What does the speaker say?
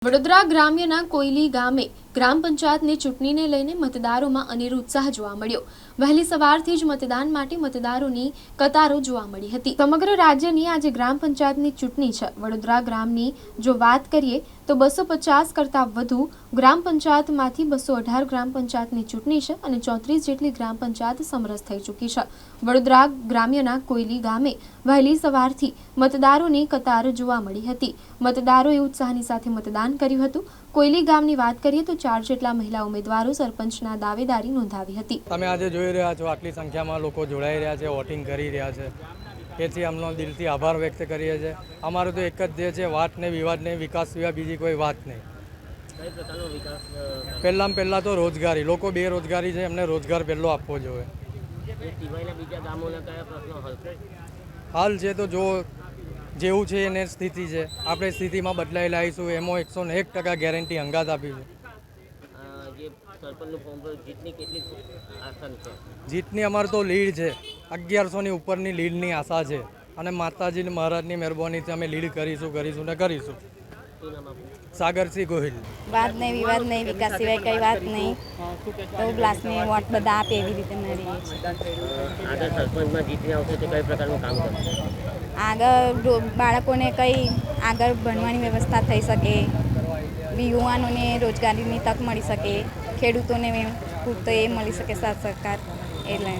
વડોદરા ગ્રામ્યના કોયલી ગામે ગ્રામ પંચાયતની ચૂંટણીને લઈને મતદારોમાં અનેરો ઉત્સાહ જોવા મળ્યો। વહેલી સવારથી જ મતદાન માટે મતદારોની કતારો જોવા મળી હતી। સમગ્ર રાજ્યની આજે ગ્રામ પંચાયતની ચૂંટણી છે। વડોદરા ગ્રામની જો વાત કરીએ તો 250 કરતાં વધુ ગ્રામ પંચાયતમાંથી 218 ગ્રામ પંચાયતની ચૂંટણી છે અને 34 જેટલી ગ્રામ પંચાયત સમરસ થઈ ચૂકી છે। વડોદરા ગ્રામ્યના કોયલી ગામે વહેલી સવારથી મતદારોની કતાર જોવા મળી હતી। મતદારોએ ઉત્સાહની સાથે મતદાન કર્યું હતું। કોયલી ગામની વાત કરીએ તો 4 જેટલા મહિલા ઉમેદવારો સરપંચના દાવેદારી નોંધાવી હતી। તમે આજે જોઈ રહ્યા છો આટલી સંખ્યામાં લોકો જોડાઈ રહ્યા છે, વોટિંગ કરી રહ્યા છે, તેથી અમનો દિલથી આભાર વ્યક્ત કરીએ છીએ। અમારું તો એક જ ધ્યેય છે, વાત નહીં, વિવાદ નહીં, વિકાસ સિવાય બીજી કોઈ વાત નહીં। કઈ પ્રકારનો વિકાસ? પહેલાં તો રોજગારી, લોકો બેરોજગારી છે, એમને રોજગાર પહેલો આપવો જોઈએ। એ સિવાયના બીજા ગામોના કયા પ્રશ્નો હલ છે? હાલ છે તો જો જેવું છે એને સ્થિતિ છે, આપણે સ્થિતિમાં બદલાઈ લાવીશું, એમાં 101% ગેરંટી હંગાત આપી છે। જે સરપંચનું ફોર્મ પર જીતની કેટલી આસાન છે? જીતની અમારે તો લીડ છે, 1100ની ઉપરની લીડની આશા છે અને માતાજી મહારાજની મહેરબાનીથી અમે લીડ કરીશું ને કરીશું। શું નામ આપનું? સાગરસિંહ ગોહિલ। વાત નહીં, વિવાદ નહીં, વિકાસ સિવાય કઈ વાત નહીં, તો ગ્લાસની વોટ બધા આપે એવી રીતે મળીએ છીએ। આગળ સરપંચમાં જીતની આવશે તે કઈ પ્રકારનું કામ કરશે? આગળ બાળકોને કઈ આગળ ભણવાની વ્યવસ્થા થઈ શકે, યુવાનોને રોજગારીની તક મળી શકે, ખેડૂતોને પૂરતો એ મળી શકે સાથ સરકાર એટલે